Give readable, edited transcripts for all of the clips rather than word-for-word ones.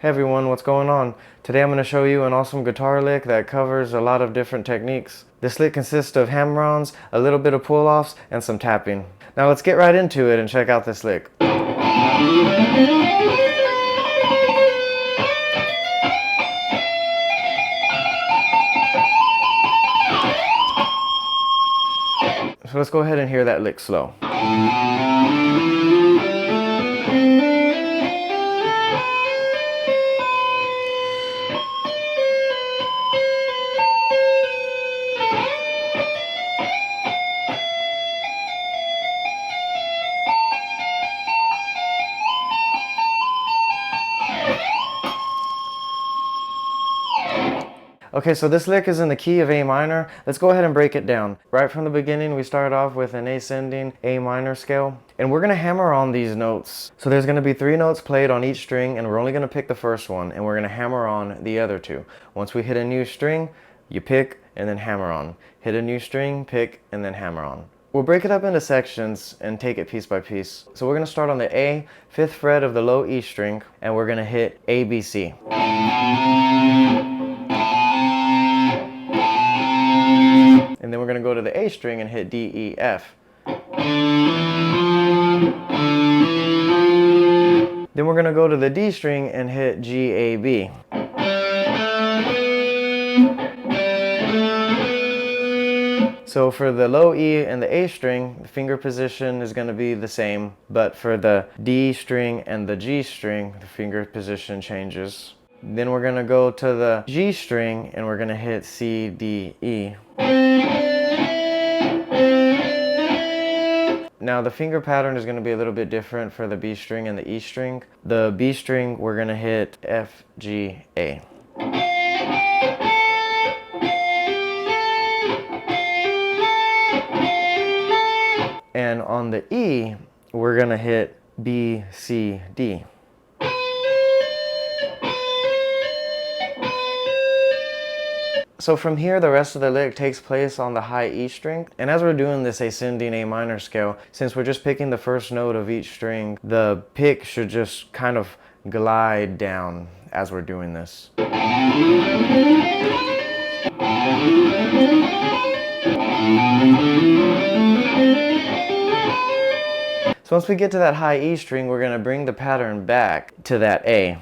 Hey everyone, what's going on? Today I'm going to show you an awesome guitar lick that covers a lot of different techniques. This lick consists of hammer-ons, a little bit of pull-offs, and some tapping. Now let's get right into it and check out this lick. So let's go ahead and hear that lick slow. Okay, so this lick is in the key of A minor. Let's go ahead and break it down. Right from the beginning, we start off with an ascending A minor scale, and we're gonna hammer on these notes. So there's gonna be 3 notes played on each string, and we're only gonna pick the first one, and we're gonna hammer on the other 2. Once we hit a new string, you pick and then hammer on. Hit a new string, pick, and then hammer on. We'll break it up into sections and take it piece by piece. So we're gonna start on the A, 5th fret of the low E string, and we're gonna hit A, B, C. And then we're going to go to the A string and hit D, E, F. Then we're going to go to the D string and hit G, A, B. So for the low E and the A string, the finger position is going to be the same, but for the D string and the G string, the finger position changes. Then we're going to go to the G string and we're going to hit C, D, E. Now the finger pattern is going to be a little bit different for the B string and the E string. The B string, we're going to hit F, G, A. And on the E, we're going to hit B, C, D. So from here, the rest of the lick takes place on the high E string. And as we're doing this ascending A minor scale, since we're just picking the first note of each string, the pick should just kind of glide down as we're doing this. So once we get to that high E string, we're going to bring the pattern back to that A.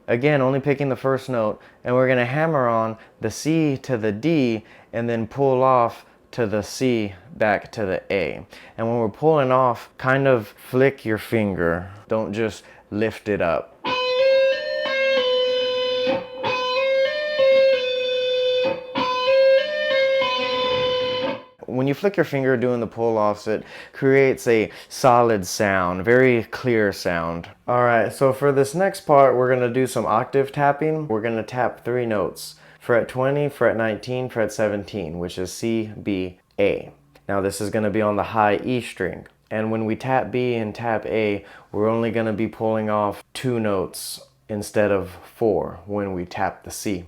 Again, only picking the first note, and we're going to hammer on the C to the D and then pull off to the C back to the A. And when we're pulling off, kind of flick your finger. Don't just lift it up. When you flick your finger doing the pull-offs, it creates a solid sound, very clear sound. Alright, so for this next part, we're going to do some octave tapping. We're going to tap 3 notes. Fret 20, fret 19, fret 17, which is C, B, A. Now this is going to be on the high E string. And when we tap B and tap A, we're only going to be pulling off 2 notes instead of 4 when we tap the C.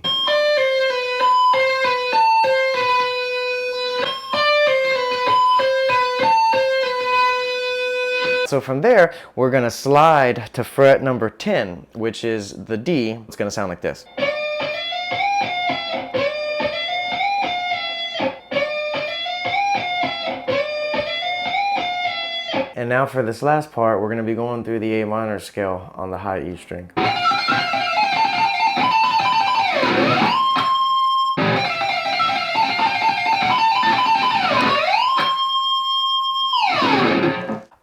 So from there, we're going to slide to fret number 10, which is the D. It's going to sound like this. And now for this last part, we're going to be going through the A minor scale on the high E string.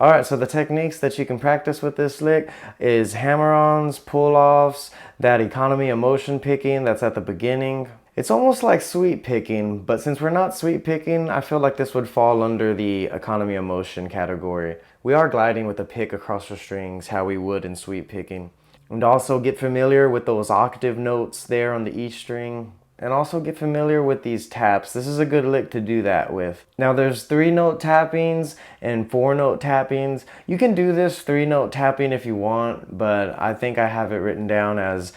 Alright, so the techniques that you can practice with this lick is hammer-ons, pull-offs, that economy of motion picking that's at the beginning. It's almost like sweep picking, but since we're not sweep picking, I feel like this would fall under the economy of motion category. We are gliding with the pick across the strings how we would in sweep picking. And also get familiar with those octave notes there on the E string. And also get familiar with these taps. This is a good lick to do that with. Now there's 3-note tappings and 4-note tappings. You can do this 3-note tapping if you want, but I think I have it written down as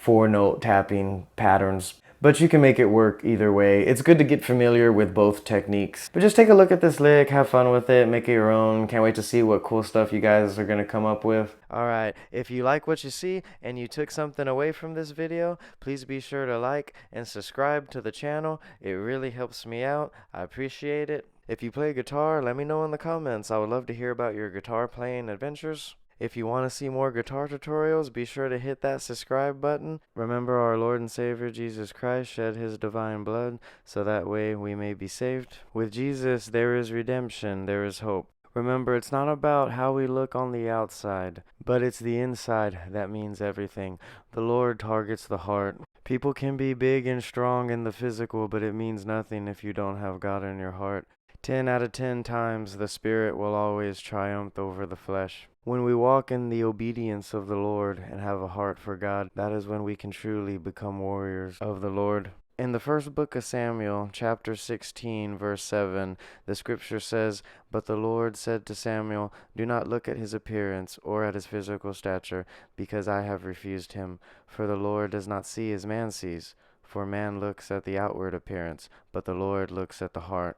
4-note tapping patterns. But you can make it work either way. It's good to get familiar with both techniques. But just take a look at this lick, have fun with it, make it your own. Can't wait to see what cool stuff you guys are gonna come up with. Alright, if you like what you see and you took something away from this video, please be sure to like and subscribe to the channel. It really helps me out. I appreciate it. If you play guitar, let me know in the comments. I would love to hear about your guitar playing adventures. If you want to see more guitar tutorials, be sure to hit that subscribe button. Remember, our Lord and Savior Jesus Christ shed his divine blood so that way we may be saved. With Jesus, there is redemption, there is hope. Remember, it's not about how we look on the outside, but it's the inside that means everything. The Lord targets the heart. People can be big and strong in the physical, but it means nothing if you don't have God in your heart. 10 out of 10 times the Spirit will always triumph over the flesh. When we walk in the obedience of the Lord and have a heart for God, that is when we can truly become warriors of the Lord. In the first book of Samuel, chapter 16, verse 7, the scripture says, "But the Lord said to Samuel, do not look at his appearance or at his physical stature, because I have refused him. For the Lord does not see as man sees. For man looks at the outward appearance, but the Lord looks at the heart."